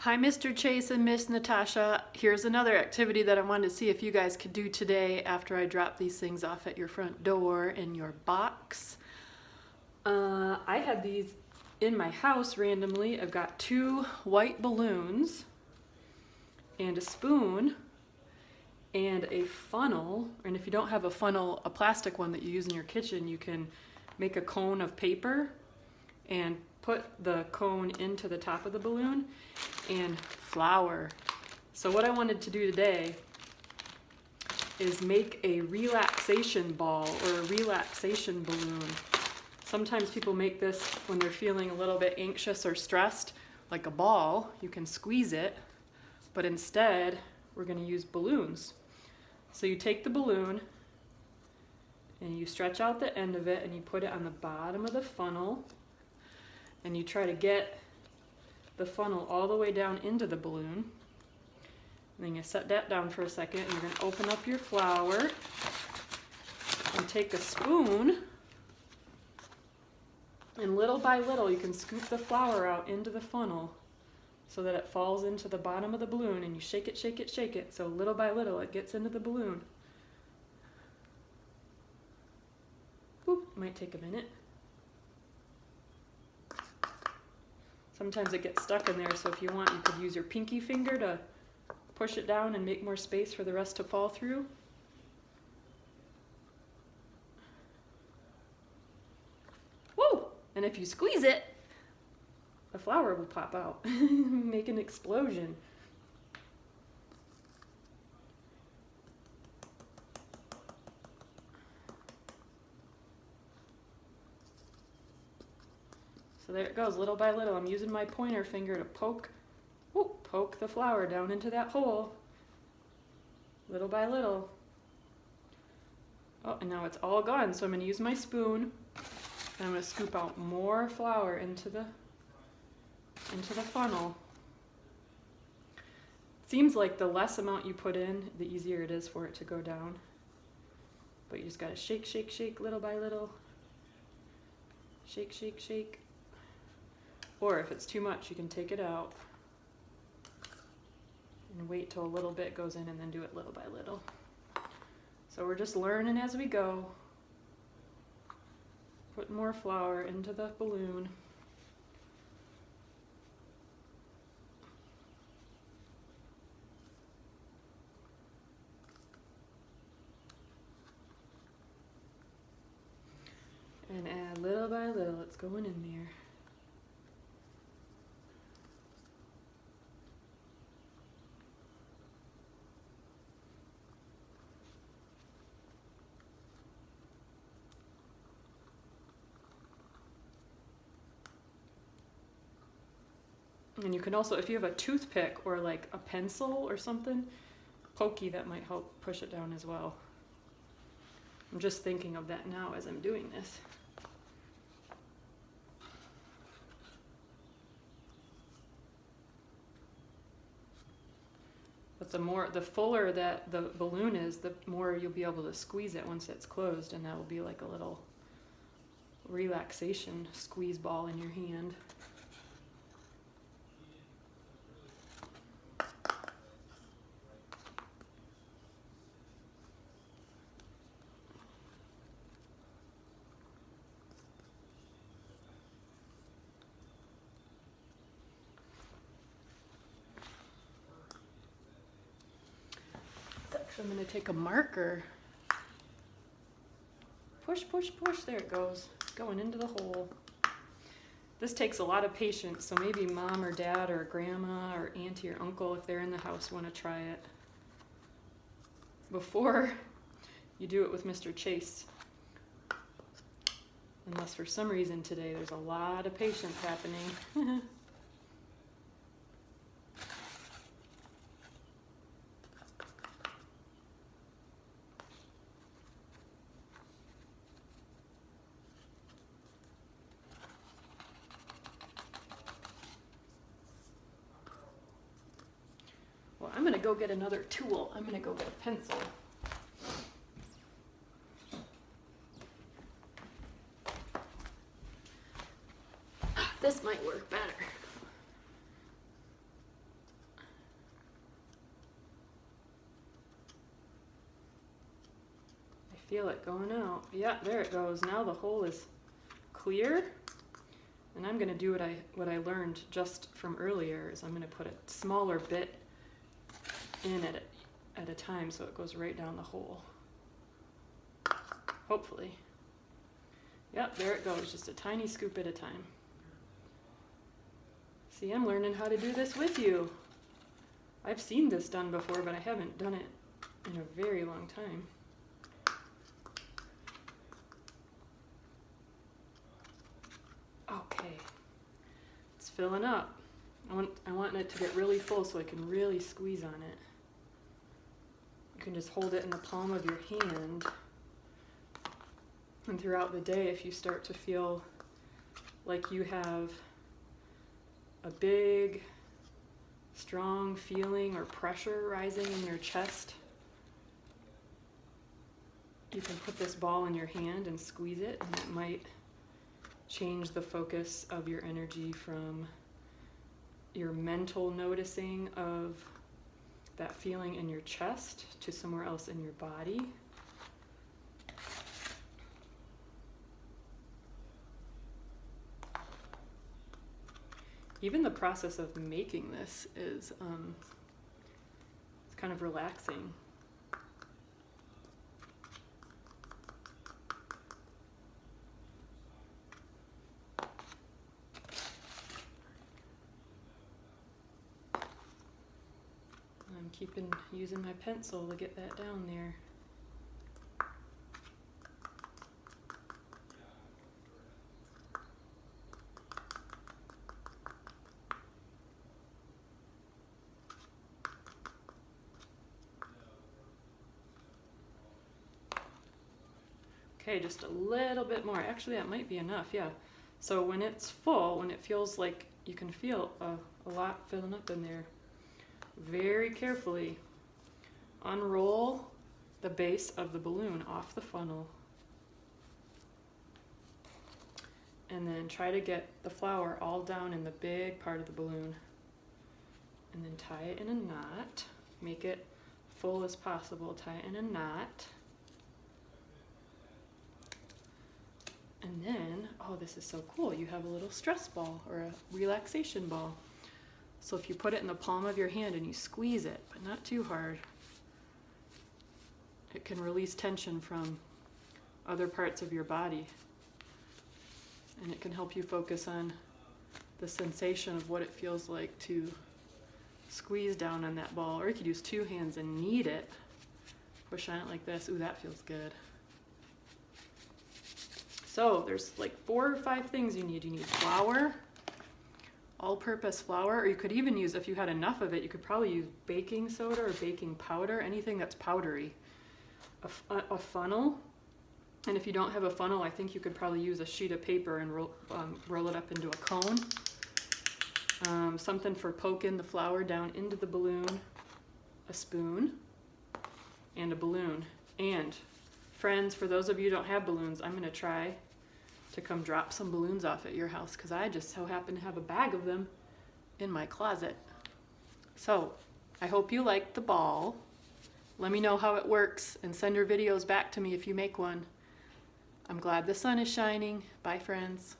Hi, Mr. Chase and Miss Natasha. Here's another activity that I wanted to see if you guys could do today after I drop these things off at your front door in your box. I had these in my house randomly. I've got 2 white balloons and a spoon and a funnel. And if you don't have a funnel, a plastic one that you use in your kitchen, you can make a cone of paper and put the cone into the top of the balloon and flour. So what I wanted to do today is make a relaxation ball or a relaxation balloon. Sometimes people make this when they're feeling a little bit anxious or stressed, like a ball. You can squeeze it, but instead we're going to use balloons. So you take the balloon and you stretch out the end of it and you put it on the bottom of the funnel and you try to get the funnel all the way down into the balloon. And then you set that down for a second and you're going to open up your flour and take a spoon, and little by little you can scoop the flour out into the funnel so that it falls into the bottom of the balloon, and you shake it, shake it, shake it, so little by little it gets into the balloon. Boop, might take a minute. Sometimes it gets stuck in there, so if you want, you could use your pinky finger to push it down and make more space for the rest to fall through. Woo! And if you squeeze it, the flour will pop out, make an explosion. So there it goes, little by little. I'm using my pointer finger to poke the flour down into that hole, little by little. Oh, and now it's all gone. So I'm going to use my spoon, and I'm going to scoop out more flour into the funnel. Seems like the less amount you put in, the easier it is for it to go down. But you just got to shake, shake, shake, little by little. Shake, shake, shake. Or if it's too much, you can take it out and wait till a little bit goes in and then do it little by little. So we're just learning as we go. Put more flour into the balloon. And add little by little, it's going in there. And you can also, if you have a toothpick or like a pencil or something, pokey, that might help push it down as well. I'm just thinking of that now as I'm doing this. But the fuller that the balloon is, the more you'll be able to squeeze it once it's closed, and that will be like a little relaxation squeeze ball in your hand. I'm going to take a marker. Push, push, push. There it goes. It's going into the hole. This takes a lot of patience, so maybe mom or dad or grandma or auntie or uncle, if they're in the house, want to try it before you do it with Mr. Chase. Unless for some reason today there's a lot of patience happening. Well, I'm going to go get another tool. I'm going to go get a pencil. This might work better. Feel it going out. Yeah, there it goes. Now the hole is clear. And I'm going to do what I learned just from earlier is I'm going to put a smaller bit in at a time so it goes right down the hole. Hopefully. Yep, there it goes. Just a tiny scoop at a time. See, I'm learning how to do this with you. I've seen this done before, but I haven't done it in a very long time. Okay, it's filling up. I want it to get really full so I can really squeeze on it. You can just hold it in the palm of your hand. And throughout the day, if you start to feel like you have a big, strong feeling or pressure rising in your chest, you can put this ball in your hand and squeeze it, and it might change the focus of your energy from your mental noticing of that feeling in your chest to somewhere else in your body. Even the process of making this is it's kind of relaxing. I'm using my pencil to get that down there. Okay, just a little bit more. Actually, that might be enough, yeah. So when it's full, when it feels like you can feel a lot filling up in there, very carefully unroll the base of the balloon off the funnel. And then try to get the flower all down in the big part of the balloon. And then tie it in a knot. Make it full as possible. Tie it in a knot. And then, oh, this is so cool. You have a little stress ball or a relaxation ball. So if you put it in the palm of your hand and you squeeze it, but not too hard, it can release tension from other parts of your body. And it can help you focus on the sensation of what it feels like to squeeze down on that ball. Or you could use two hands and knead it. Push on it like this. Ooh, that feels good. So there's like 4 or 5 things you need. You need flour, all-purpose flour, or you could even use, if you had enough of it, you could probably use baking soda or baking powder, anything that's powdery. A funnel, and if you don't have a funnel, I think you could probably use a sheet of paper and roll it up into a cone. Something for poking the flour down into the balloon, a spoon, and a balloon. And friends, for those of you who don't have balloons, I'm going to try to come drop some balloons off at your house because I just so happen to have a bag of them in my closet. So I hope you liked the ball. Let me know how it works and send your videos back to me if you make one. I'm glad the sun is shining. Bye, friends.